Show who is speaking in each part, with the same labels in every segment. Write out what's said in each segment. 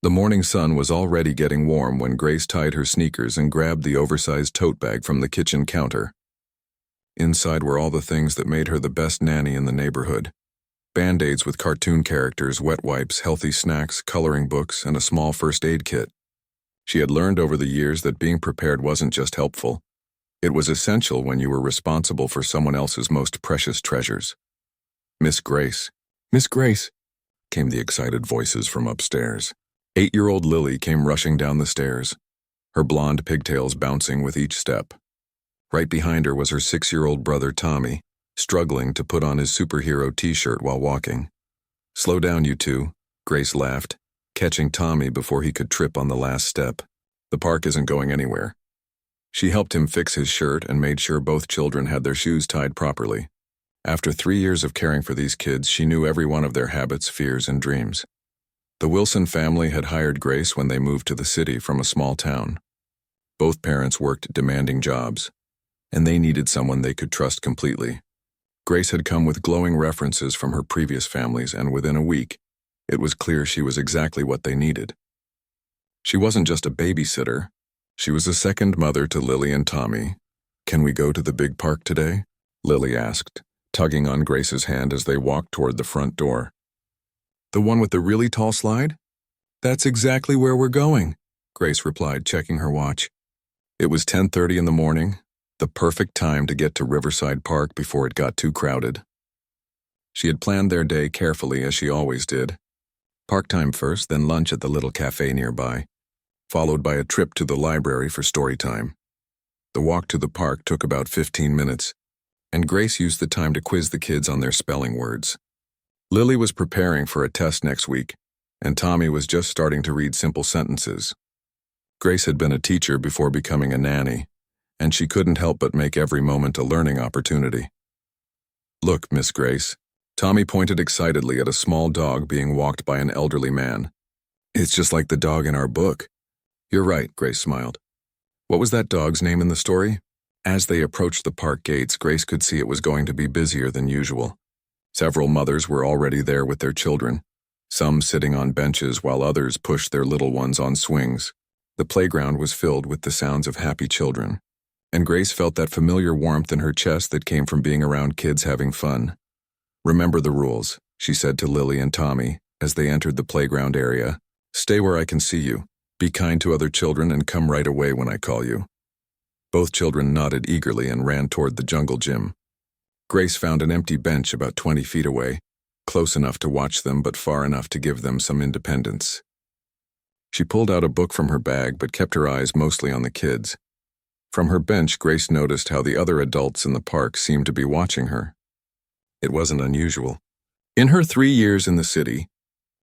Speaker 1: The morning sun was already getting warm when Grace tied her sneakers and grabbed the oversized tote bag from the kitchen counter. Inside were all the things that made her the best nanny in the neighborhood. Band-Aids with cartoon characters, wet wipes, healthy snacks, coloring books, and a small first aid kit. She had learned over the years that being prepared wasn't just helpful. It was essential when you were responsible for someone else's most precious treasures. Miss Grace. Miss Grace, came the excited voices from upstairs. 8-year-old Lily came rushing down the stairs, her blonde pigtails bouncing with each step. Right behind her was her 6-year-old brother Tommy, struggling to put on his superhero t-shirt while walking. "Slow down, you two," Grace laughed, catching Tommy before he could trip on the last step. "The park isn't going anywhere." She helped him fix his shirt and made sure both children had their shoes tied properly. After 3 years of caring for these kids, she knew every one of their habits, fears, and dreams. The Wilson family had hired Grace when they moved to the city from a small town. Both parents worked demanding jobs, and they needed someone they could trust completely. Grace had come with glowing references from her previous families, and within a week, it was clear she was exactly what they needed. She wasn't just a babysitter. She was a second mother to Lily and Tommy. "Can we go to the big park today?" Lily asked, tugging on Grace's hand as they walked toward the front door. "The one with the really tall slide?" "That's exactly where we're going," Grace replied, checking her watch. It was 10:30 in the morning, the perfect time to get to Riverside Park before it got too crowded. She had planned their day carefully, as she always did. Park time first, then lunch at the little cafe nearby, followed by a trip to the library for story time. The walk to the park took about 15 minutes, and Grace used the time to quiz the kids on their spelling words. Lily was preparing for a test next week, and Tommy was just starting to read simple sentences. Grace had been a teacher before becoming a nanny, and she couldn't help but make every moment a learning opportunity. "Look, Miss Grace." Tommy pointed excitedly at a small dog being walked by an elderly man. "It's just like the dog in our book." "You're right," Grace smiled. "What was that dog's name in the story?" As they approached the park gates, Grace could see it was going to be busier than usual. Several mothers were already there with their children, some sitting on benches while others pushed their little ones on swings. The playground was filled with the sounds of happy children, and Grace felt that familiar warmth in her chest that came from being around kids having fun. "Remember the rules," she said to Lily and Tommy as they entered the playground area. "Stay where I can see you, be kind to other children, and come right away when I call you." Both children nodded eagerly and ran toward the jungle gym. Grace found an empty bench about 20 feet away, close enough to watch them but far enough to give them some independence. She pulled out a book from her bag but kept her eyes mostly on the kids. From her bench, Grace noticed how the other adults in the park seemed to be watching her. It wasn't unusual. In her 3 years in the city,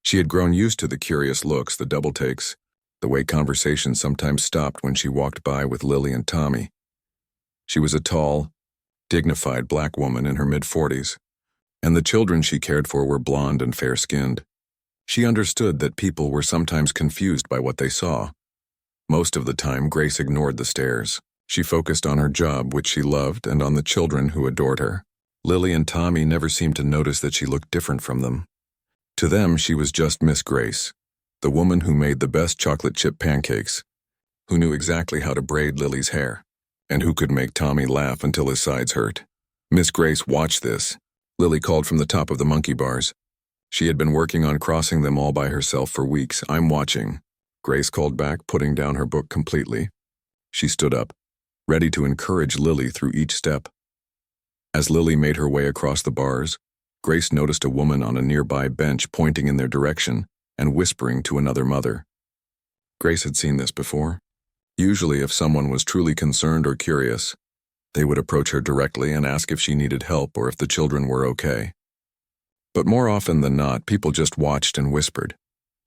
Speaker 1: she had grown used to the curious looks, the double takes, the way conversation sometimes stopped when she walked by with Lily and Tommy. She was a tall, dignified black woman in her mid-40s, and the children she cared for were blonde and fair-skinned. She understood that people were sometimes confused by what they saw. Most of the time, Grace ignored the stares. She focused on her job, which she loved, and on the children who adored her. Lily and Tommy never seemed to notice that she looked different from them. To them, she was just Miss Grace, the woman who made the best chocolate chip pancakes, who knew exactly how to braid Lily's hair, and who could make Tommy laugh until his sides hurt. "Miss Grace, watch this," Lily called from the top of the monkey bars. She had been working on crossing them all by herself for weeks. "I'm watching," Grace called back, putting down her book completely. She stood up, ready to encourage Lily through each step. As Lily made her way across the bars, Grace noticed a woman on a nearby bench pointing in their direction and whispering to another mother. Grace had seen this before. Usually, if someone was truly concerned or curious, they would approach her directly and ask if she needed help or if the children were okay. But more often than not, people just watched and whispered.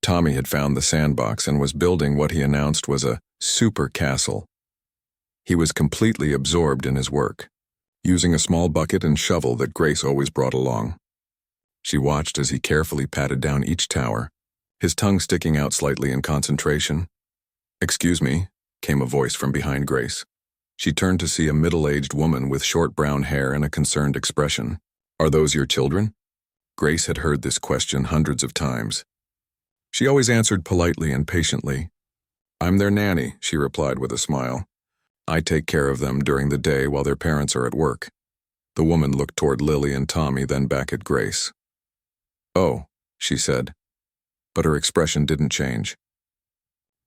Speaker 1: Tommy had found the sandbox and was building what he announced was a super castle. He was completely absorbed in his work, using a small bucket and shovel that Grace always brought along. She watched as he carefully patted down each tower, his tongue sticking out slightly in concentration. "Excuse me," came a voice from behind Grace. She turned to see a middle-aged woman with short brown hair and a concerned expression. "Are those your children?" Grace had heard this question hundreds of times. She always answered politely and patiently. "I'm their nanny," she replied with a smile. "I take care of them during the day while their parents are at work." The woman looked toward Lily and Tommy, then back at Grace. "Oh," she said, but her expression didn't change.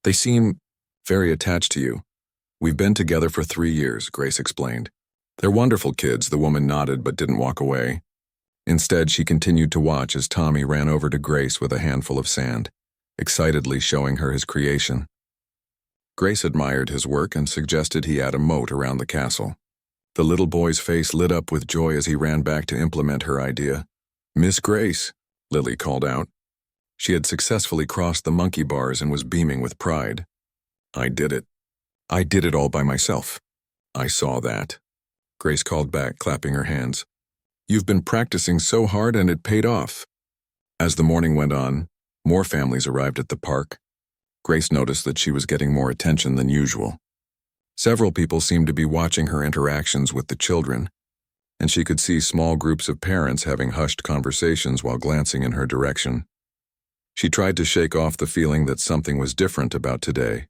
Speaker 1: "They seem very attached to you. We've been together for 3 years," Grace explained. "They're wonderful kids," the woman nodded but didn't walk away. Instead, she continued to watch as Tommy ran over to Grace with a handful of sand, excitedly showing her his creation. Grace admired his work and suggested he add a moat around the castle. The little boy's face lit up with joy as he ran back to implement her idea. "Miss Grace," Lily called out. She had successfully crossed the monkey bars and was beaming with pride. "I did it. I did it all by myself." "I saw that," Grace called back, clapping her hands. "You've been practicing so hard and it paid off." As the morning went on, more families arrived at the park. Grace noticed that she was getting more attention than usual. Several people seemed to be watching her interactions with the children, and she could see small groups of parents having hushed conversations while glancing in her direction. She tried to shake off the feeling that something was different about today.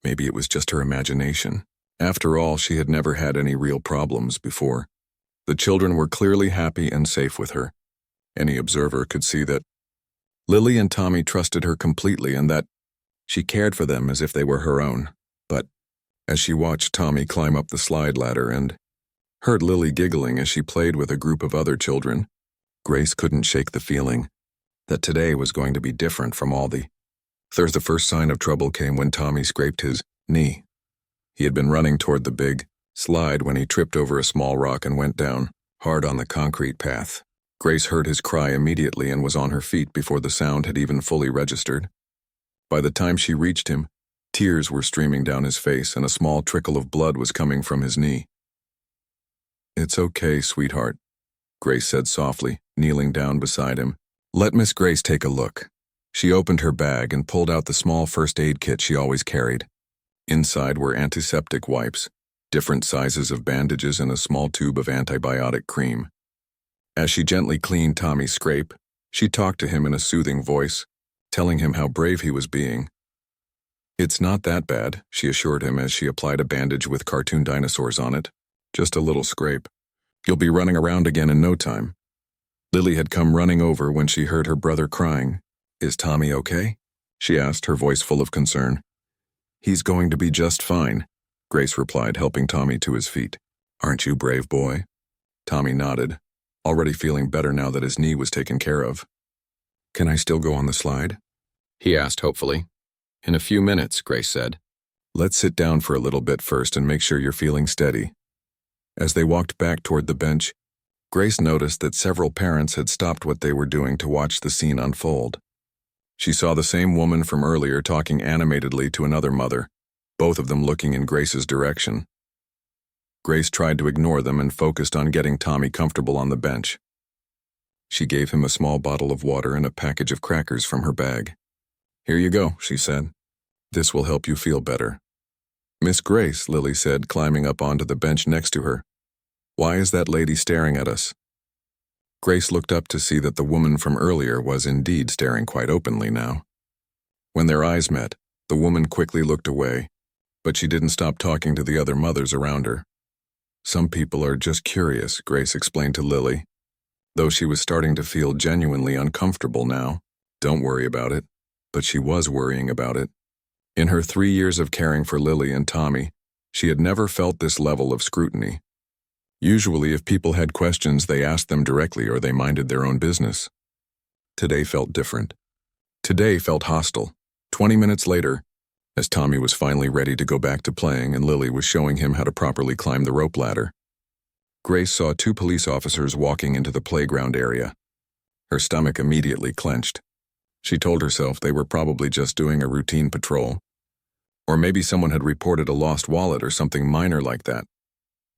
Speaker 1: Maybe it was just her imagination. After all, she had never had any real problems before. The children were clearly happy and safe with her. Any observer could see that Lily and Tommy trusted her completely and that she cared for them as if they were her own. But as she watched Tommy climb up the slide ladder and heard Lily giggling as she played with a group of other children, Grace couldn't shake the feeling that today was going to be different from all the The first sign of trouble came when Tommy scraped his knee. He had been running toward the big slide when he tripped over a small rock and went down hard on the concrete path. Grace heard his cry immediately and was on her feet before the sound had even fully registered. By the time she reached him, tears were streaming down his face and a small trickle of blood was coming from his knee. "It's okay, sweetheart," Grace said softly, kneeling down beside him. "Let Miss Grace take a look." She opened her bag and pulled out the small first aid kit she always carried. Inside were antiseptic wipes, different sizes of bandages, and a small tube of antibiotic cream. As she gently cleaned Tommy's scrape, she talked to him in a soothing voice, telling him how brave he was being. "It's not that bad," she assured him as she applied a bandage with cartoon dinosaurs on it. "Just a little scrape. You'll be running around again in no time." Lily had come running over when she heard her brother crying. "Is Tommy okay?" she asked, her voice full of concern. "He's going to be just fine," Grace replied, helping Tommy to his feet. "Aren't you brave, boy?" Tommy nodded, already feeling better now that his knee was taken care of. "Can I still go on the slide?" he asked hopefully. "In a few minutes," Grace said. "Let's sit down for a little bit first and make sure you're feeling steady." As they walked back toward the bench, Grace noticed that several parents had stopped what they were doing to watch the scene unfold. She saw the same woman from earlier talking animatedly to another mother, both of them looking in Grace's direction. Grace tried to ignore them and focused on getting Tommy comfortable on the bench. She gave him a small bottle of water and a package of crackers from her bag. "Here you go," she said. "This will help you feel better." "Miss Grace," Lily said, climbing up onto the bench next to her. "Why is that lady staring at us?" Grace looked up to see that the woman from earlier was indeed staring quite openly now. When their eyes met, the woman quickly looked away, but she didn't stop talking to the other mothers around her. "Some people are just curious," Grace explained to Lily, though she was starting to feel genuinely uncomfortable now. Don't worry about it, but she was worrying about it. In her 3 years of caring for Lily and Tommy, she had never felt this level of scrutiny. Usually, if people had questions, they asked them directly or they minded their own business. Today felt different. Today felt hostile. 20 minutes later, as Tommy was finally ready to go back to playing and Lily was showing him how to properly climb the rope ladder, Grace saw 2 police officers walking into the playground area. Her stomach immediately clenched. She told herself they were probably just doing a routine patrol. Or maybe someone had reported a lost wallet or something minor like that.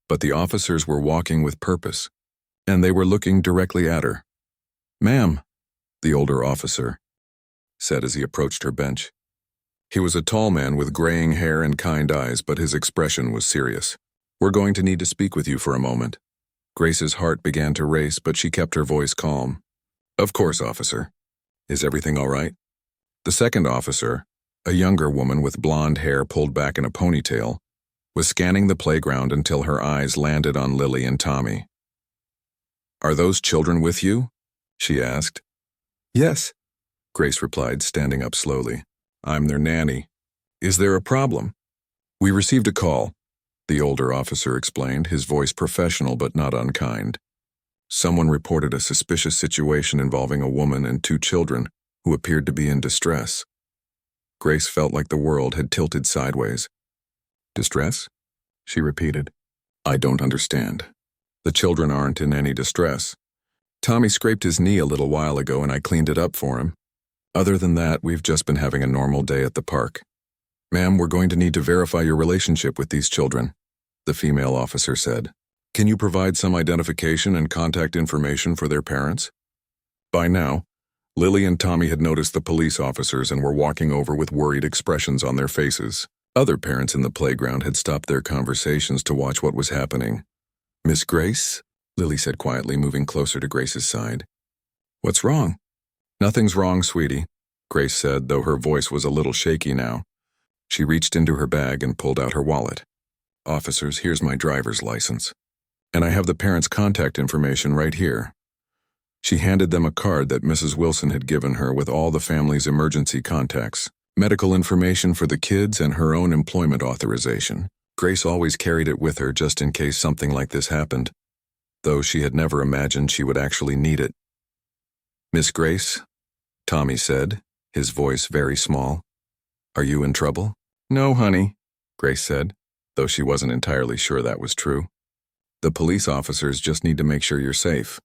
Speaker 1: But the officers were walking with purpose, and they were looking directly at her. "Ma'am," the older officer said as he approached her bench. He was a tall man with graying hair and kind eyes, but his expression was serious. "We're going to need to speak with you for a moment." Grace's heart began to race, but she kept her voice calm. "Of course, officer. Is everything all right?" The second officer, a younger woman with blonde hair pulled back in a ponytail, was scanning the playground until her eyes landed on Lily and Tommy. "Are those children with you?" she asked. "Yes," Grace replied, standing up slowly. "I'm their nanny. Is there a problem?" "We received a call," the older officer explained, his voice professional but not unkind. "Someone reported a suspicious situation involving a woman and 2 children who appeared to be in distress." Grace felt like the world had tilted sideways. "Distress?" she repeated. "I don't understand. The children aren't in any distress. Tommy scraped his knee a little while ago and I cleaned it up for him. Other than that, we've just been having a normal day at the park." "Ma'am, we're going to need to verify your relationship with these children," the female officer said. "Can you provide some identification and contact information for their parents?" By now, Lily and Tommy had noticed the police officers and were walking over with worried expressions on their faces. Other parents in the playground had stopped their conversations to watch what was happening. "Miss Grace?" Lily said quietly, moving closer to Grace's side. "What's wrong?" "Nothing's wrong, sweetie," Grace said, though her voice was a little shaky now. She reached into her bag and pulled out her wallet. "Officers, here's my driver's license. And I have the parents' contact information right here." She handed them a card that Mrs. Wilson had given her with all the family's emergency contacts, medical information for the kids, and her own employment authorization. Grace always carried it with her just in case something like this happened, though she had never imagined she would actually need it. "Miss Grace," Tommy said, his voice very small. "Are you in trouble?" "No, honey," Grace said, though she wasn't entirely sure that was true. "The police officers just need to make sure you're safe.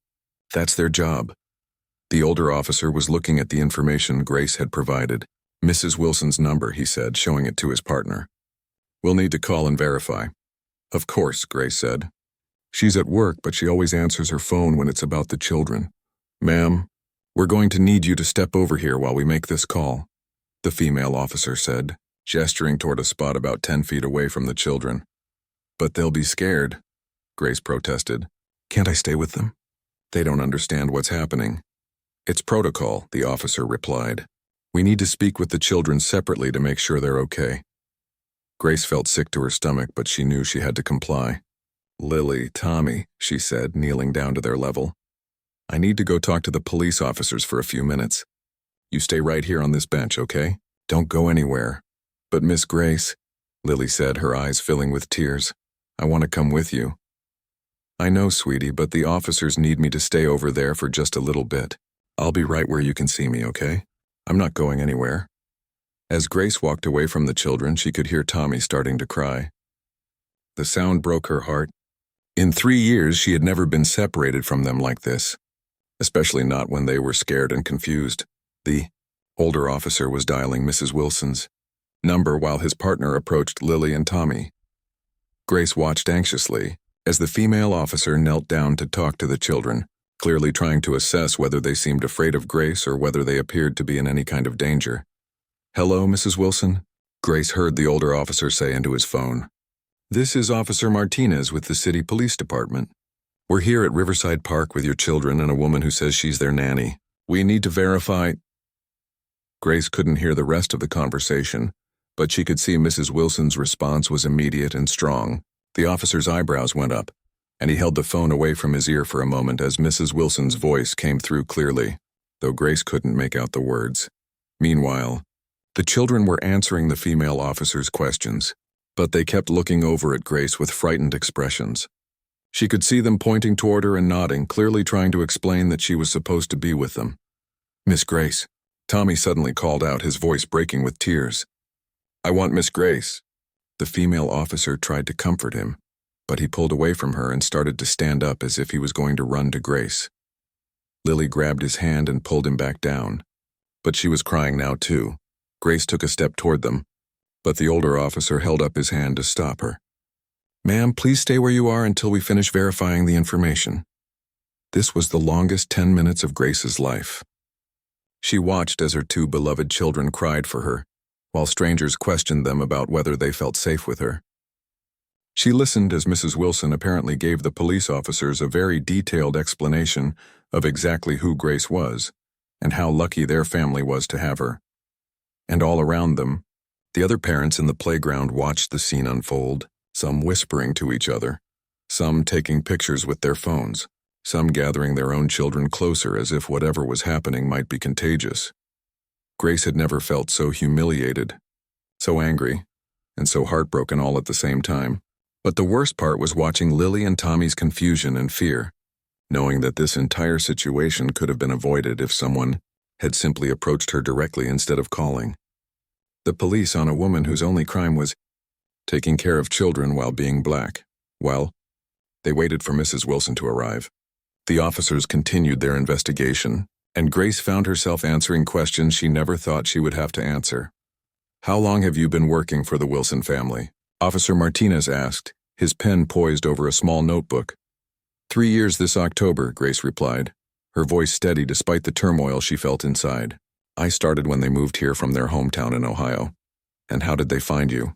Speaker 1: That's their job." The older officer was looking at the information Grace had provided. "Mrs. Wilson's number," he said, showing it to his partner. "We'll need to call and verify." "Of course," Grace said. "She's at work, but she always answers her phone when it's about the children." "Ma'am, we're going to need you to step over here while we make this call," the female officer said, gesturing toward a spot about 10 feet away from the children. "But they'll be scared," Grace protested. "Can't I stay with them? They don't understand what's happening." "It's protocol," the officer replied. "We need to speak with the children separately to make sure they're okay." Grace felt sick to her stomach, but she knew she had to comply. "Lily, Tommy," she said, kneeling down to their level. "I need to go talk to the police officers for a few minutes. You stay right here on this bench, okay? Don't go anywhere." "But Miss Grace," Lily said, her eyes filling with tears, "I want to come with you." "I know, sweetie, but the officers need me to stay over there for just a little bit. I'll be right where you can see me, okay? I'm not going anywhere." As Grace walked away from the children, she could hear Tommy starting to cry. The sound broke her heart. In 3 years, she had never been separated from them like this, especially not when they were scared and confused. The older officer was dialing Mrs. Wilson's number while his partner approached Lily and Tommy. Grace watched anxiously as the female officer knelt down to talk to the children, clearly trying to assess whether they seemed afraid of Grace or whether they appeared to be in any kind of danger. "Hello, Mrs. Wilson?" Grace heard the older officer say into his phone. "This is Officer Martinez with the City Police Department. We're here at Riverside Park with your children and a woman who says she's their nanny. We need to verify—" Grace couldn't hear the rest of the conversation, but she could see Mrs. Wilson's response was immediate and strong. The officer's eyebrows went up, and he held the phone away from his ear for a moment as Mrs. Wilson's voice came through clearly, though Grace couldn't make out the words. Meanwhile, the children were answering the female officer's questions, but they kept looking over at Grace with frightened expressions. She could see them pointing toward her and nodding, clearly trying to explain that she was supposed to be with them. "Miss Grace," Tommy suddenly called out, his voice breaking with tears. "I want Miss Grace." The female officer tried to comfort him, but he pulled away from her and started to stand up as if he was going to run to Grace. Lily grabbed his hand and pulled him back down, but she was crying now too. Grace took a step toward them, but the older officer held up his hand to stop her. "Ma'am, please stay where you are until we finish verifying the information." This was the longest 10 minutes of Grace's life. She watched as her 2 beloved children cried for her, while strangers questioned them about whether they felt safe with her. She listened as Mrs. Wilson apparently gave the police officers a very detailed explanation of exactly who Grace was and how lucky their family was to have her. And all around them, the other parents in the playground watched the scene unfold, some whispering to each other, some taking pictures with their phones, some gathering their own children closer as if whatever was happening might be contagious. Grace had never felt so humiliated, so angry, and so heartbroken all at the same time. But the worst part was watching Lily and Tommy's confusion and fear, knowing that this entire situation could have been avoided if someone had simply approached her directly instead of calling the police on a woman whose only crime was taking care of children while being black. Well, they waited for Mrs. Wilson to arrive. The officers continued their investigation, and Grace found herself answering questions she never thought she would have to answer. "How long have you been working for the Wilson family?" Officer Martinez asked, his pen poised over a small notebook. 3 years this October, Grace replied, her voice steady despite the turmoil she felt inside. "I started when they moved here from their hometown in Ohio." "And how did they find you?"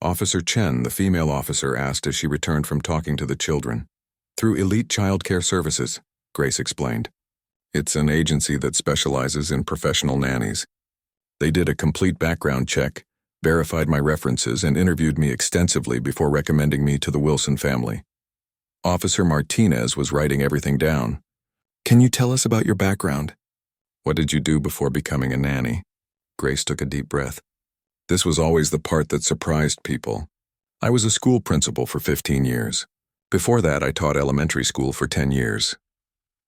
Speaker 1: Officer Chen, the female officer, asked as she returned from talking to the children. "Through Elite Child Care Services," Grace explained. "It's an agency that specializes in professional nannies. They did a complete background check, verified my references, and interviewed me extensively before recommending me to the Wilson family." Officer Martinez was writing everything down. "Can you tell us about your background? What did you do before becoming a nanny?" Grace took a deep breath. This was always the part that surprised people. "I was a school principal for 15 years. Before that, I taught elementary school for 10 years.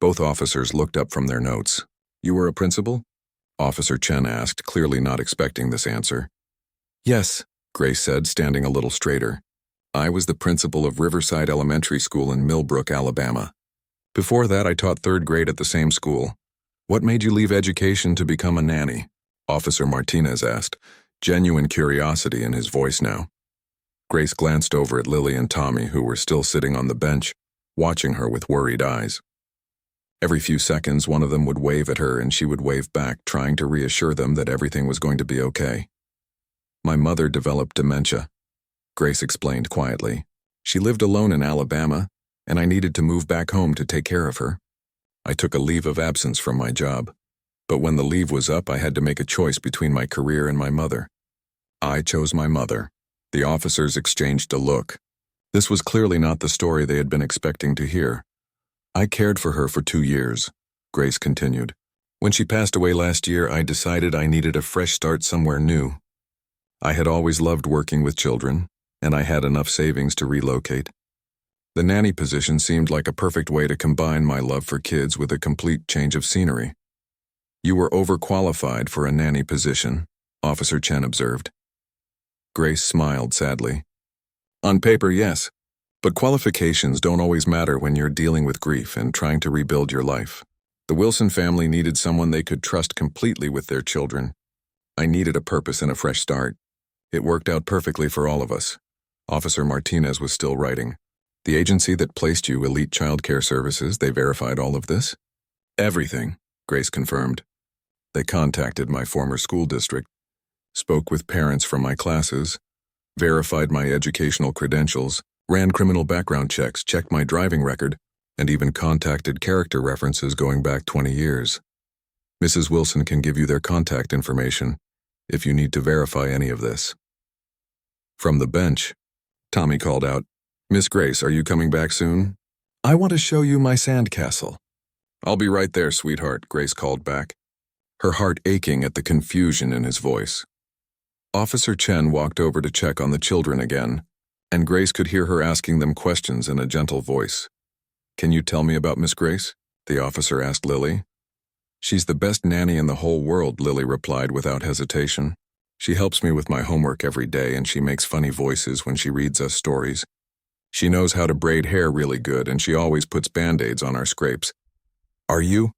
Speaker 1: Both officers looked up from their notes. "You were a principal?" Officer Chen asked, clearly not expecting this answer. "Yes," Grace said, standing a little straighter. "I was the principal of Riverside Elementary School in Millbrook, Alabama. Before that, I taught 3rd grade at the same school." "What made you leave education to become a nanny?" Officer Martinez asked, genuine curiosity in his voice now. Grace glanced over at Lily and Tommy, who were still sitting on the bench, watching her with worried eyes. Every few seconds, one of them would wave at her and she would wave back, trying to reassure them that everything was going to be okay. "My mother developed dementia," Grace explained quietly. "She lived alone in Alabama, and I needed to move back home to take care of her. I took a leave of absence from my job. But when the leave was up, I had to make a choice between my career and my mother. I chose my mother." The officers exchanged a look. This was clearly not the story they had been expecting to hear. "I cared for her for 2 years," Grace continued. "When she passed away last year, I decided I needed a fresh start somewhere new. I had always loved working with children, and I had enough savings to relocate. The nanny position seemed like a perfect way to combine my love for kids with a complete change of scenery." "You were overqualified for a nanny position," Officer Chen observed. Grace smiled sadly. "On paper, yes, but qualifications don't always matter when you're dealing with grief and trying to rebuild your life. The Wilson family needed someone they could trust completely with their children. I needed a purpose and a fresh start. It worked out perfectly for all of us." Officer Martinez was still writing. "The agency that placed you, Elite Child Care Services, they verified all of this?" "Everything," Grace confirmed. "They contacted my former school district, spoke with parents from my classes, verified my educational credentials, ran criminal background checks, checked my driving record, and even contacted character references going back 20 years. Mrs. Wilson can give you their contact information if you need to verify any of this." From the bench, Tommy called out, "Miss Grace, are you coming back soon? I want to show you my sandcastle." "I'll be right there, sweetheart," Grace called back, her heart aching at the confusion in his voice. Officer Chen walked over to check on the children again, and Grace could hear her asking them questions in a gentle voice. "Can you tell me about Miss Grace?" the officer asked Lily. "She's the best nanny in the whole world," Lily replied without hesitation. "She helps me with my homework every day, and she makes funny voices when she reads us stories. She knows how to braid hair really good, and she always puts Band-Aids on our scrapes." "Are you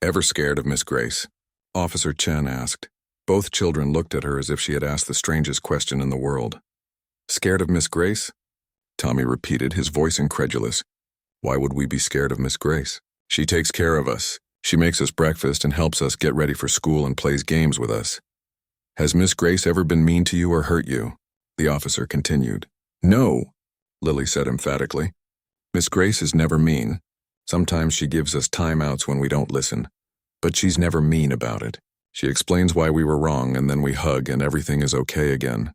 Speaker 1: ever scared of Miss Grace?" Officer Chen asked. Both children looked at her as if she had asked the strangest question in the world. "Scared of Miss Grace?" Tommy repeated, his voice incredulous. "Why would we be scared of Miss Grace? She takes care of us. She makes us breakfast and helps us get ready for school and plays games with us. Has Miss Grace ever been mean to you or hurt you?" the officer continued. "No," Lily said emphatically. "Miss Grace is never mean. Sometimes she gives us timeouts when we don't listen, but she's never mean about it. She explains why we were wrong, and then we hug and everything is okay again.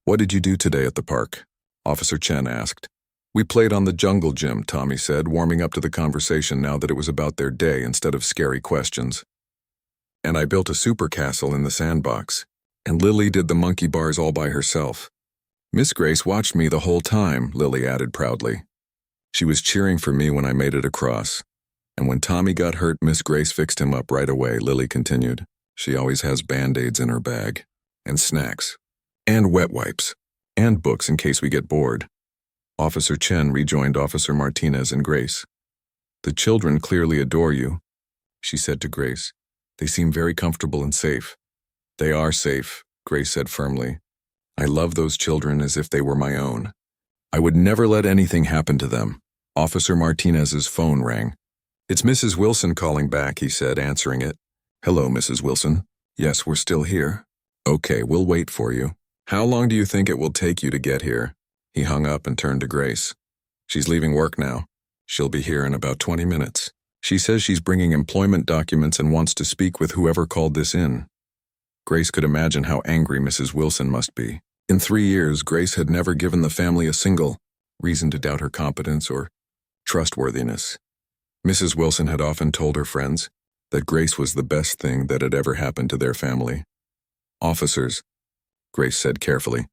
Speaker 1: What did you do today at the park? Officer Chen asked. We played on the jungle gym, Tommy said, warming up to the conversation now that it was about their day instead of scary questions. And I built a super castle in the sandbox. And Lily did the monkey bars all by herself. Miss Grace watched me the whole time, Lily added proudly. She was cheering for me when I made it across. And when Tommy got hurt, Miss Grace fixed him up right away, Lily continued. She always has Band-Aids in her bag. And snacks. And wet wipes. And books in case we get bored. Officer Chen rejoined Officer Martinez and Grace. The children clearly adore you, she said to Grace. They seem very comfortable and safe. They are safe, Grace said firmly. I love those children as if they were my own. I would never let anything happen to them. Officer Martinez's phone rang. It's Mrs. Wilson calling back, he said, answering it. Hello, Mrs. Wilson. Yes, we're still here. Okay, we'll wait for you. How long do you think it will take you to get here? He hung up and turned to Grace. She's leaving work now. She'll be here in about 20 minutes. She says she's bringing employment documents and wants to speak with whoever called this in. Grace could imagine how angry Mrs. Wilson must be. In 3 years, Grace had never given the family a single reason to doubt her competence or trustworthiness. Mrs. Wilson had often told her friends that Grace was the best thing that had ever happened to their family. Officers, Grace said carefully,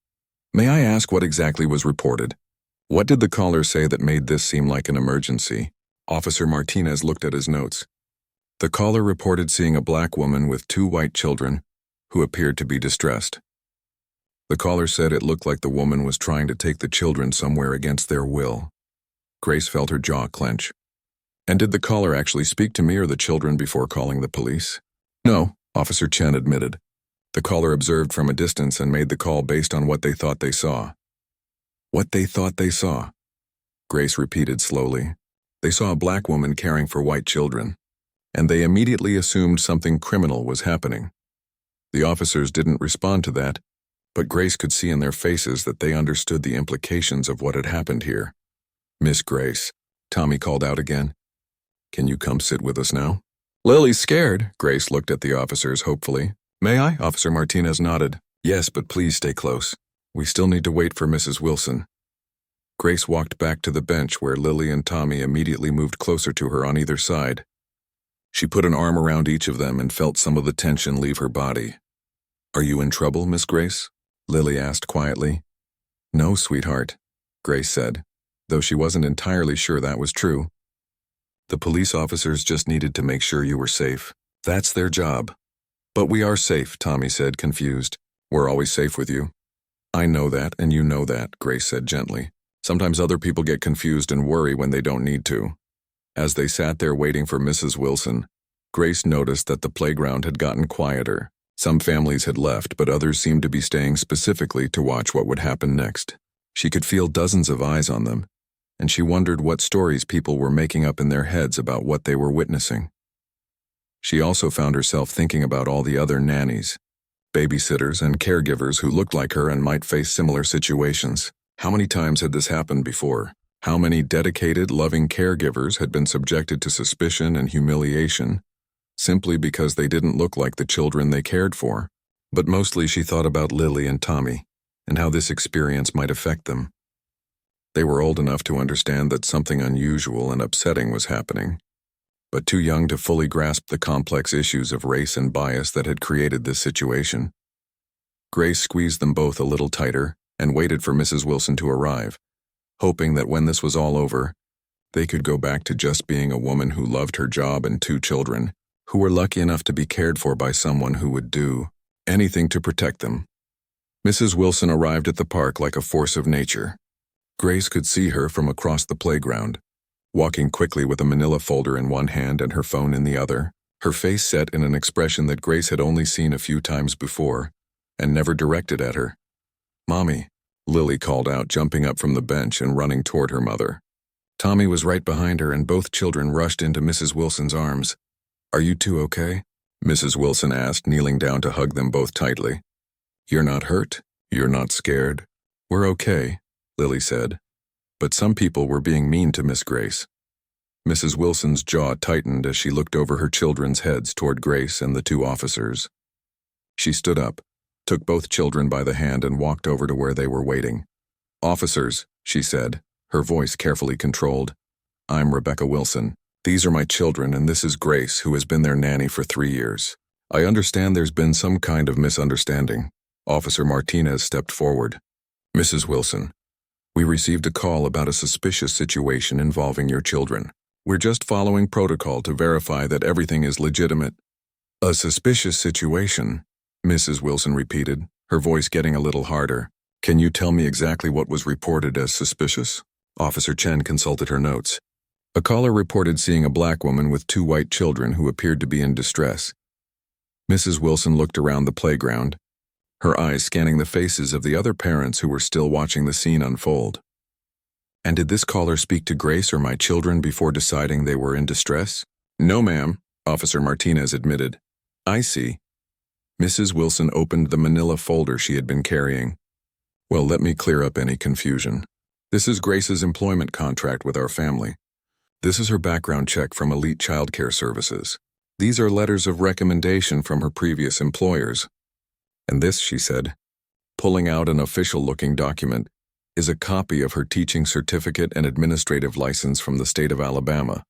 Speaker 1: may I ask what exactly was reported? What did the caller say that made this seem like an emergency? Officer Martinez looked at his notes. The caller reported seeing a black woman with 2 white children who appeared to be distressed. The caller said it looked like the woman was trying to take the children somewhere against their will. Grace felt her jaw clench. And did the caller actually speak to me or the children before calling the police? No, Officer Chen admitted. The caller observed from a distance and made the call based on what they thought they saw. What they thought they saw? Grace repeated slowly. They saw a black woman caring for white children, and they immediately assumed something criminal was happening. The officers didn't respond to that, but Grace could see in their faces that they understood the implications of what had happened here. Miss Grace, Tommy called out again. Can you come sit with us now? Lily's scared, Grace looked at the officers hopefully. May I? Officer Martinez nodded. Yes, but please stay close. We still need to wait for Mrs. Wilson. Grace walked back to the bench where Lily and Tommy immediately moved closer to her on either side. She put an arm around each of them and felt some of the tension leave her body. Are you in trouble, Miss Grace? Lily asked quietly. No, sweetheart, Grace said, though she wasn't entirely sure that was true. The police officers just needed to make sure you were safe. That's their job. But we are safe, Tommy said, confused. We're always safe with you. I know that, and you know that, Grace said gently. Sometimes other people get confused and worry when they don't need to. As they sat there waiting for Mrs. Wilson, Grace noticed that the playground had gotten quieter. Some families had left, but others seemed to be staying specifically to watch what would happen next. She could feel dozens of eyes on them, and she wondered what stories people were making up in their heads about what they were witnessing. She also found herself thinking about all the other nannies, babysitters, and caregivers who looked like her and might face similar situations. How many times had this happened before? How many dedicated, loving caregivers had been subjected to suspicion and humiliation simply because they didn't look like the children they cared for? But mostly she thought about Lily and Tommy and how this experience might affect them. They were old enough to understand that something unusual and upsetting was happening, but too young to fully grasp the complex issues of race and bias that had created this situation. Grace squeezed them both a little tighter and waited for Mrs. Wilson to arrive, hoping that when this was all over, they could go back to just being a woman who loved her job and 2 children, who were lucky enough to be cared for by someone who would do anything to protect them. Mrs. Wilson arrived at the park like a force of nature. Grace could see her from across the playground, walking quickly with a manila folder in one hand and her phone in the other, her face set in an expression that Grace had only seen a few times before and never directed at her. Mommy, Lily called out, jumping up from the bench and running toward her mother. Tommy was right behind her and both children rushed into Mrs. Wilson's arms. Are you 2 okay? Mrs. Wilson asked, kneeling down to hug them both tightly. You're not hurt? You're not scared? We're okay, Lily said. But some people were being mean to Miss Grace. Mrs. Wilson's jaw tightened as she looked over her children's heads toward Grace and the two officers. She stood up, took both children by the hand and walked over to where they were waiting. "Officers," she said, her voice carefully controlled. "I'm Rebecca Wilson. These are my children and this is Grace, who has been their nanny for 3 years. I understand there's been some kind of misunderstanding." Officer Martinez stepped forward. "Mrs. Wilson, we received a call about a suspicious situation involving your children. We're just following protocol to verify that everything is legitimate." "A suspicious situation?" Mrs. Wilson repeated, her voice getting a little harder. "Can you tell me exactly what was reported as suspicious?" Officer Chen consulted her notes. A caller reported seeing a black woman with 2 white children who appeared to be in distress. Mrs. Wilson looked around the playground, her eyes scanning the faces of the other parents who were still watching the scene unfold. "And did this caller speak to Grace or my children before deciding they were in distress?" "No, ma'am," Officer Martinez admitted. "I see." Mrs. Wilson opened the manila folder she had been carrying. "Well, let me clear up any confusion. This is Grace's employment contract with our family. This is her background check from Elite Childcare Services. These are letters of recommendation from her previous employers. And this," she said, pulling out an official-looking document, "is a copy of her teaching certificate and administrative license from the state of Alabama."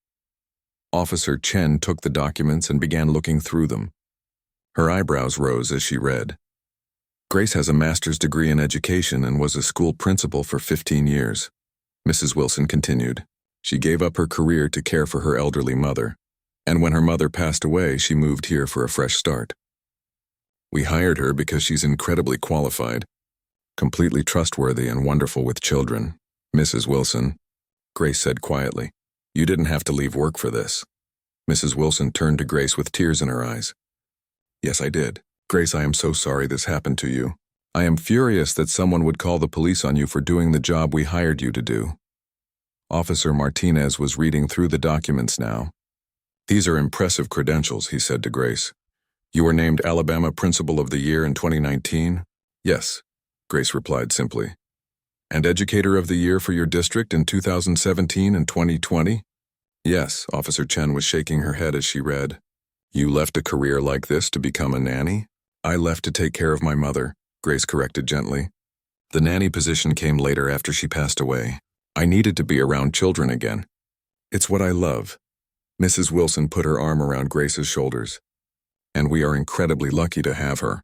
Speaker 1: Officer Chen took the documents and began looking through them. Her eyebrows rose as she read. "Grace has a master's degree in education and was a school principal for 15 years. Mrs. Wilson continued. "She gave up her career to care for her elderly mother, and when her mother passed away, she moved here for a fresh start. We hired her because she's incredibly qualified, completely trustworthy and wonderful with children." "Mrs. Wilson," Grace said quietly, "you didn't have to leave work for this." Mrs. Wilson turned to Grace with tears in her eyes. "Yes, I did. Grace, I am so sorry this happened to you. I am furious that someone would call the police on you for doing the job we hired you to do." Officer Martinez was reading through the documents now. "These are impressive credentials," he said to Grace. "You were named Alabama Principal of the Year in 2019? "Yes," Grace replied simply. "And Educator of the Year for your district in 2017 and 2020? "Yes," Officer Chen was shaking her head as she read. "You left a career like this to become a nanny?" "I left to take care of my mother," Grace corrected gently. "The nanny position came later after she passed away. I needed to be around children again. It's what I love." Mrs. Wilson put her arm around Grace's shoulders. "And we are incredibly lucky to have her.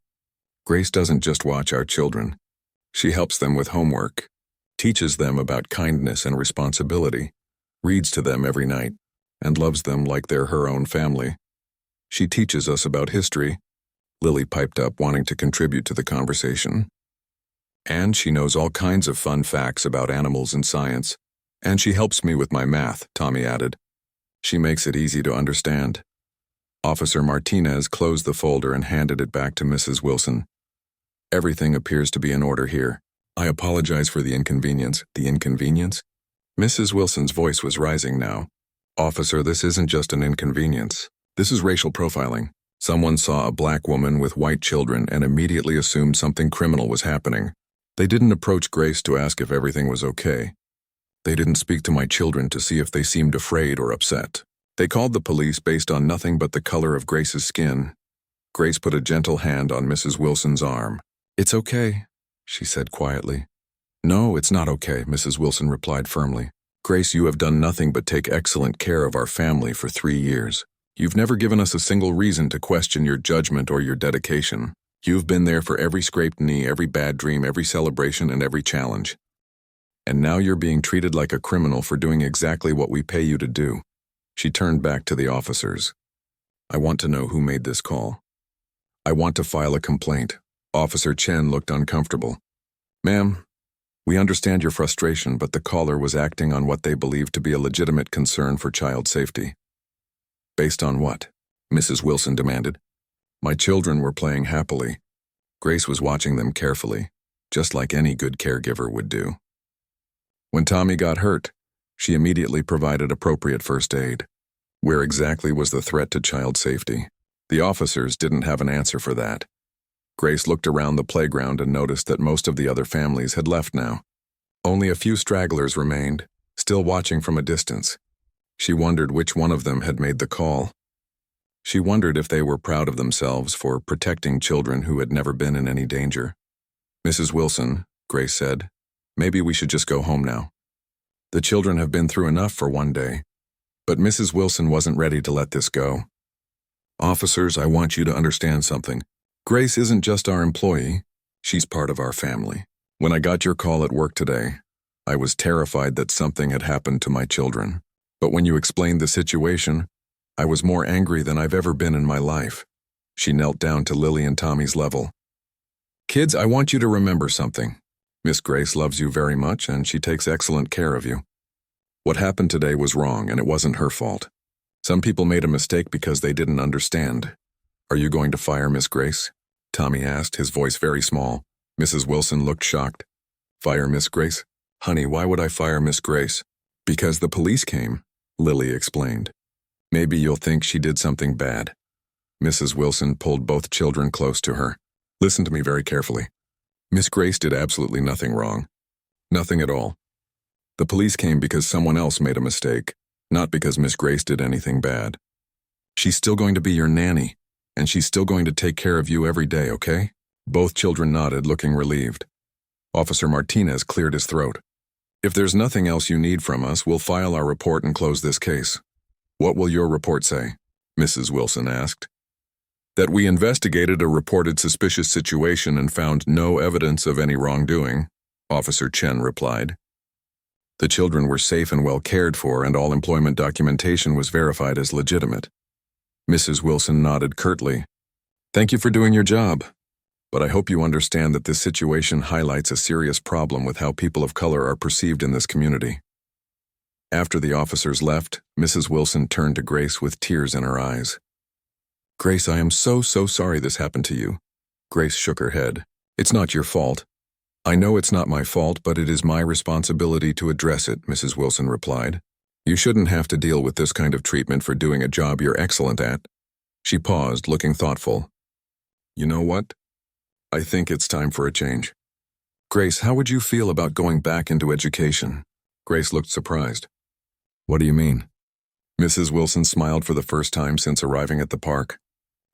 Speaker 1: Grace doesn't just watch our children. She helps them with homework, teaches them about kindness and responsibility, reads to them every night, and loves them like they're her own family. She teaches us about history," Lily piped up, wanting to contribute to the conversation. "And she knows all kinds of fun facts about animals and science. And she helps me with my math," Tommy added. "She makes it easy to understand." Officer Martinez closed the folder and handed it back to Mrs. Wilson. "Everything appears to be in order here. I apologize for the inconvenience." "The inconvenience?" Mrs. Wilson's voice was rising now. "Officer, this isn't just an inconvenience. This is racial profiling. Someone saw a black woman with white children and immediately assumed something criminal was happening. They didn't approach Grace to ask if everything was okay. They didn't speak to my children to see if they seemed afraid or upset. They called the police based on nothing but the color of Grace's skin." Grace put a gentle hand on Mrs. Wilson's arm. "It's okay," she said quietly. "No, it's not okay," Mrs. Wilson replied firmly. "Grace, you have done nothing but take excellent care of our family for 3 years. You've never given us a single reason to question your judgment or your dedication. You've been there for every scraped knee, every bad dream, every celebration, and every challenge. And now you're being treated like a criminal for doing exactly what we pay you to do." She turned back to the officers. "I want to know who made this call. I want to file a complaint." Officer Chen looked uncomfortable. "Ma'am, we understand your frustration, but the caller was acting on what they believed to be a legitimate concern for child safety." "Based on what?" Mrs. Wilson demanded. "My children were playing happily. Grace was watching them carefully, just like any good caregiver would do. When Tommy got hurt, she immediately provided appropriate first aid. Where exactly was the threat to child safety? The officers didn't have an answer for that. Grace looked around the playground and noticed that most of the other families had left now. Only a few stragglers remained, still watching from a distance. She wondered which one of them had made the call. She wondered if they were proud of themselves for protecting children who had never been in any danger. "Mrs. Wilson," Grace said, "maybe we should just go home now. The children have been through enough for one day." But Mrs. Wilson wasn't ready to let this go. "Officers, I want you to understand something. Grace isn't just our employee. She's part of our family. When I got your call at work today, I was terrified that something had happened to my children. But when you explained the situation, I was more angry than I've ever been in my life." She knelt down to Lily and Tommy's level. "Kids, I want you to remember something. Miss Grace loves you very much, and she takes excellent care of you. What happened today was wrong, and it wasn't her fault. Some people made a mistake because they didn't understand. Are you going to fire Miss Grace?" Tommy asked, his voice very small. Mrs. Wilson looked shocked. "Fire Miss Grace? Honey, why would I fire Miss Grace?" "Because the police came," Lily explained. "Maybe you'll think she did something bad." Mrs. Wilson pulled both children close to her. "Listen to me very carefully. Miss Grace did absolutely nothing wrong. Nothing at all. The police came because someone else made a mistake, not because Miss Grace did anything bad. She's still going to be your nanny, and she's still going to take care of you every day, okay?" Both children nodded, looking relieved. Officer Martinez cleared his throat. "If there's nothing else you need from us, we'll file our report and close this case." "What will your report say?" Mrs. Wilson asked. "That we investigated a reported suspicious situation and found no evidence of any wrongdoing," Officer Chen replied. "The children were safe and well cared for, and all employment documentation was verified as legitimate." Mrs. Wilson nodded curtly. "Thank you for doing your job. But I hope you understand that this situation highlights a serious problem with how people of color are perceived in this community." After the officers left, Mrs. Wilson turned to Grace with tears in her eyes. "Grace, I am so sorry this happened to you." Grace shook her head. "It's not your fault." "I know it's not my fault, but it is my responsibility to address it," Mrs. Wilson replied. "You shouldn't have to deal with this kind of treatment for doing a job you're excellent at." She paused, looking thoughtful. "You know what? I think it's time for a change." "Grace, how would you feel about going back into education?" Grace looked surprised. "What do you mean?" Mrs. Wilson smiled for the first time since arriving at the park.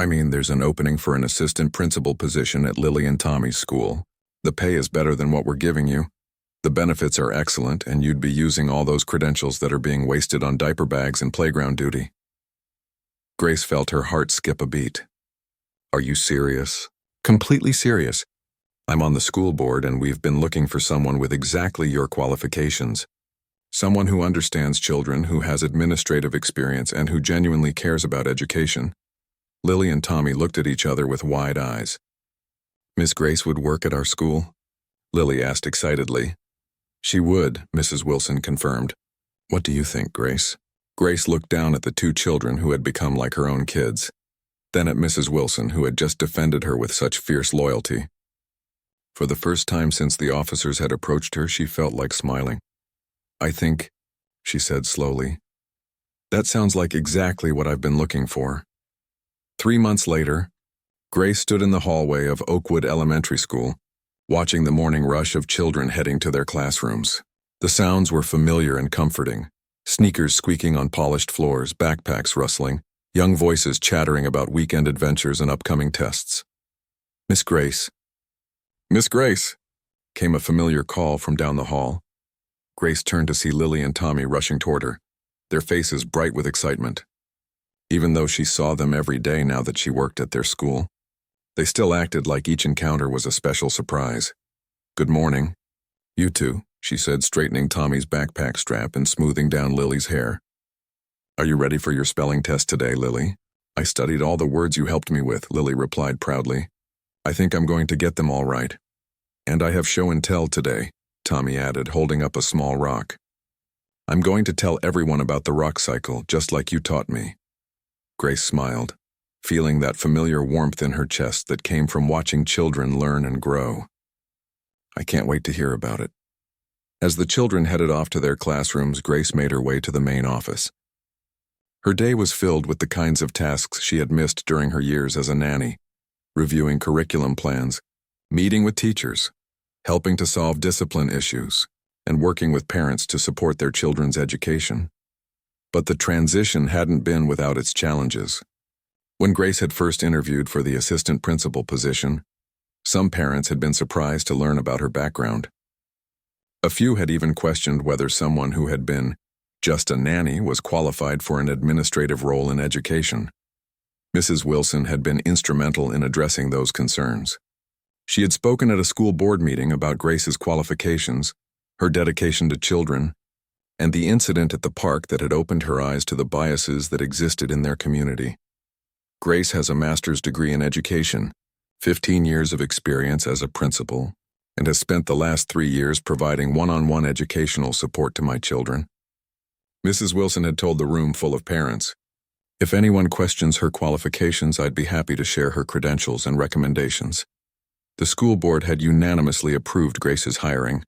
Speaker 1: "I mean, there's an opening for an assistant principal position at Lily and Tommy's school. The pay is better than what we're giving you. The benefits are excellent, and you'd be using all those credentials that are being wasted on diaper bags and playground duty." Grace felt her heart skip a beat. "Are you serious?" "Completely serious. I'm on the school board, and we've been looking for someone with exactly your qualifications. Someone who understands children, who has administrative experience, and who genuinely cares about education." Lily and Tommy looked at each other with wide eyes. "Miss Grace would work at our school?" Lily asked excitedly. "She would," Mrs. Wilson confirmed. "What do you think, Grace?" Grace looked down at the two children who had become like her own kids, then at Mrs. Wilson, who had just defended her with such fierce loyalty. For the first time since the officers had approached her, she felt like smiling. "I think," she said slowly, "that sounds like exactly what I've been looking for." 3 months later, Grace stood in the hallway of Oakwood Elementary School, watching the morning rush of children heading to their classrooms. The sounds were familiar and comforting. Sneakers squeaking on polished floors, backpacks rustling, young voices chattering about weekend adventures and upcoming tests. "Miss Grace." "Miss Grace," came a familiar call from down the hall. Grace turned to see Lily and Tommy rushing toward her, their faces bright with excitement. Even though she saw them every day now that she worked at their school, they still acted like each encounter was a special surprise. "Good morning." "You two," she said, straightening Tommy's backpack strap and smoothing down Lily's hair. "Are you ready for your spelling test today, Lily?" "I studied all the words you helped me with," Lily replied proudly. "I think I'm going to get them all right." "And I have show and tell today," Tommy added, holding up a small rock. "I'm going to tell everyone about the rock cycle, just like you taught me." Grace smiled, feeling that familiar warmth in her chest that came from watching children learn and grow. "I can't wait to hear about it." As the children headed off to their classrooms, Grace made her way to the main office. Her day was filled with the kinds of tasks she had missed during her years as a nanny: reviewing curriculum plans, meeting with teachers, helping to solve discipline issues, and working with parents to support their children's education. But the transition hadn't been without its challenges. When Grace had first interviewed for the assistant principal position, some parents had been surprised to learn about her background. A few had even questioned whether someone who had been just a nanny was qualified for an administrative role in education. Mrs. Wilson had been instrumental in addressing those concerns. She had spoken at a school board meeting about Grace's qualifications, her dedication to children, and the incident at the park that had opened her eyes to the biases that existed in their community. Grace has a master's degree in education, 15 years of experience as a principal, and has spent the last 3 years providing one-on-one educational support to my children. Mrs. Wilson had told the room full of parents, "If anyone questions her qualifications, I'd be happy to share her credentials and recommendations." The school board had unanimously approved Grace's hiring,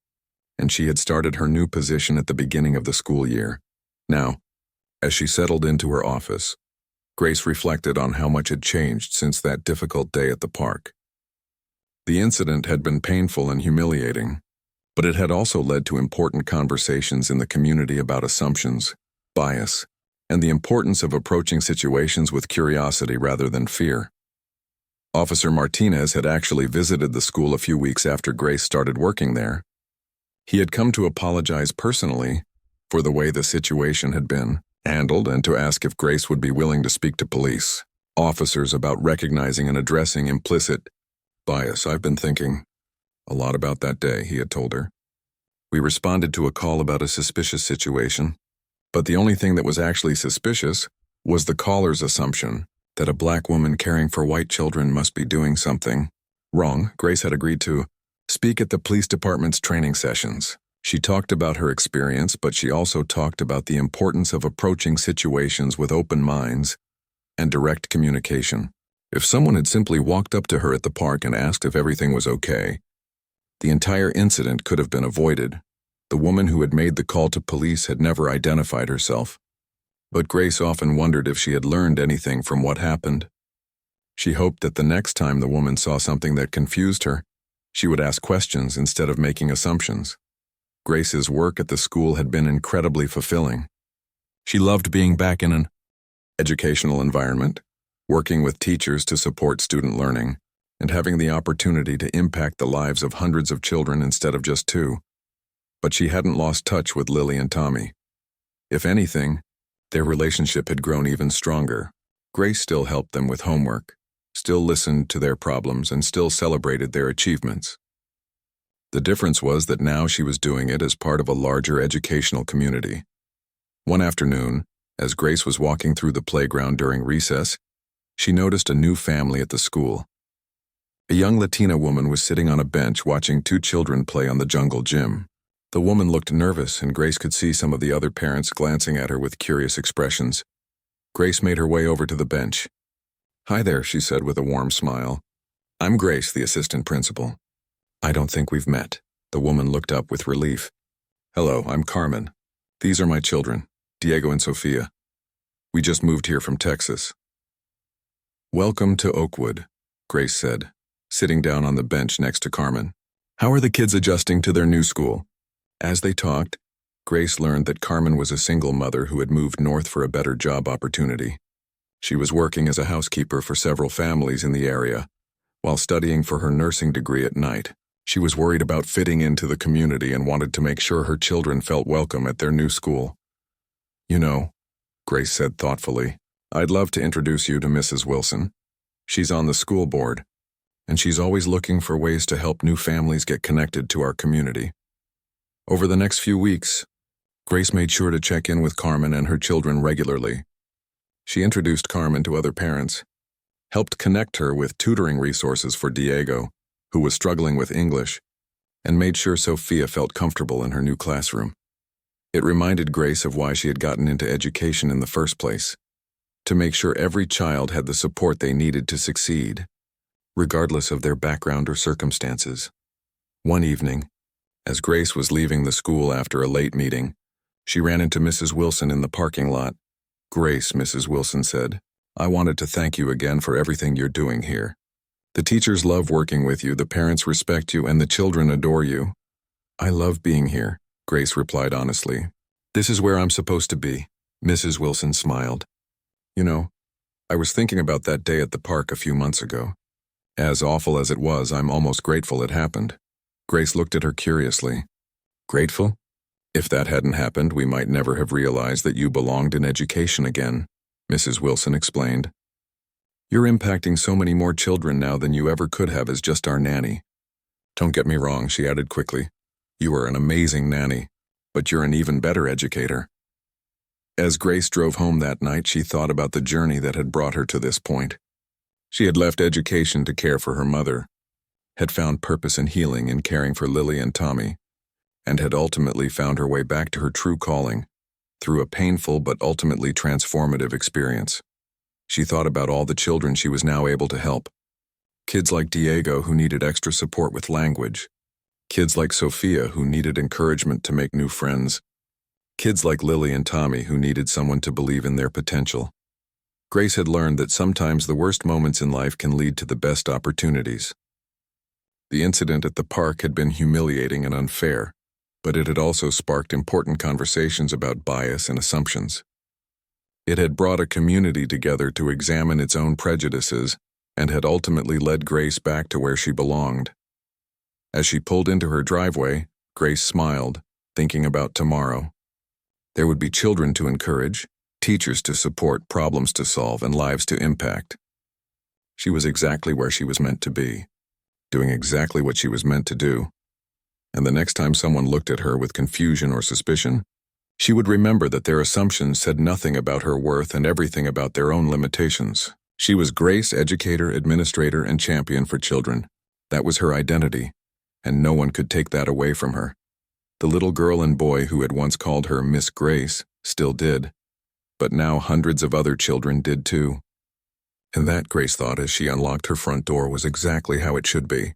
Speaker 1: and she had started her new position at the beginning of the school year. Now, as she settled into her office, Grace reflected on how much had changed since that difficult day at the park. The incident had been painful and humiliating, but it had also led to important conversations in the community about assumptions, bias, and the importance of approaching situations with curiosity rather than fear. Officer Martinez had actually visited the school a few weeks after Grace started working there. He had come to apologize personally for the way the situation had been handled and to ask if Grace would be willing to speak to police officers about recognizing and addressing implicit bias. "I've been thinking a lot about that day," he had told her. "We responded to a call about a suspicious situation, but the only thing that was actually suspicious was the caller's assumption that a black woman caring for white children must be doing something wrong." Grace had agreed to speak at the police department's training sessions. She talked about her experience, but she also talked about the importance of approaching situations with open minds and direct communication. If someone had simply walked up to her at the park and asked if everything was okay, the entire incident could have been avoided. The woman who had made the call to police had never identified herself, but Grace often wondered if she had learned anything from what happened. She hoped that the next time the woman saw something that confused her, she would ask questions instead of making assumptions. Grace's work at the school had been incredibly fulfilling. She loved being back in an educational environment, working with teachers to support student learning, and having the opportunity to impact the lives of hundreds of children instead of just 2. But she hadn't lost touch with Lily and Tommy. If anything, their relationship had grown even stronger. Grace still helped them with homework, still listened to their problems, and still celebrated their achievements. The difference was that now she was doing it as part of a larger educational community. One afternoon, as Grace was walking through the playground during recess, she noticed a new family at the school. A young Latina woman was sitting on a bench watching 2 children play on the jungle gym. The woman looked nervous, and Grace could see some of the other parents glancing at her with curious expressions. Grace made her way over to the bench. "Hi there," she said with a warm smile. "I'm Grace, the assistant principal." "I don't think we've met." The woman looked up with relief. "Hello, I'm Carmen. These are my children, Diego and Sofia. We just moved here from Texas." "Welcome to Oakwood," Grace said, sitting down on the bench next to Carmen. "How are the kids adjusting to their new school?" As they talked, Grace learned that Carmen was a single mother who had moved north for a better job opportunity. She was working as a housekeeper for several families in the area, while studying for her nursing degree at night. She was worried about fitting into the community and wanted to make sure her children felt welcome at their new school. "You know," Grace said thoughtfully, "I'd love to introduce you to Mrs. Wilson. She's on the school board, and she's always looking for ways to help new families get connected to our community." Over the next few weeks, Grace made sure to check in with Carmen and her children regularly. She introduced Carmen to other parents, helped connect her with tutoring resources for Diego, who was struggling with English, and made sure Sofia felt comfortable in her new classroom. It reminded Grace of why she had gotten into education in the first place, to make sure every child had the support they needed to succeed, regardless of their background or circumstances. One evening, as Grace was leaving the school after a late meeting, she ran into Mrs. Wilson in the parking lot. "Grace," Mrs. Wilson said, "I wanted to thank you again for everything you're doing here. The teachers love working with you, the parents respect you, and the children adore you." "I love being here," Grace replied honestly. "This is where I'm supposed to be." Mrs. Wilson smiled. You know, I was thinking about that day at the park a few months ago. As awful as it was, I'm almost grateful it happened. Grace looked at her curiously. Grateful? If that hadn't happened, we might never have realized that you belonged in education again, Mrs. Wilson explained. You're impacting so many more children now than you ever could have as just our nanny. Don't get me wrong, she added quickly. You are an amazing nanny, but you're an even better educator. As Grace drove home that night, she thought about the journey that had brought her to this point. She had left education to care for her mother, had found purpose and healing in caring for Lily and Tommy, and had ultimately found her way back to her true calling through a painful but ultimately transformative experience. She thought about all the children she was now able to help. Kids like Diego who needed extra support with language. Kids like Sophia who needed encouragement to make new friends. Kids like Lily and Tommy who needed someone to believe in their potential. Grace had learned that sometimes the worst moments in life can lead to the best opportunities. The incident at the park had been humiliating and unfair, but it had also sparked important conversations about bias and assumptions. It had brought a community together to examine its own prejudices and had ultimately led Grace back to where she belonged. As she pulled into her driveway, Grace smiled, thinking about tomorrow. There would be children to encourage, teachers to support, problems to solve, and lives to impact. She was exactly where she was meant to be, doing exactly what she was meant to do. And the next time someone looked at her with confusion or suspicion, she would remember that their assumptions said nothing about her worth and everything about their own limitations. She was Grace, educator, administrator, and champion for children. That was her identity, and no one could take that away from her. The little girl and boy who had once called her Miss Grace still did, but now hundreds of other children did too. And that, Grace thought as she unlocked her front door, was exactly how it should be.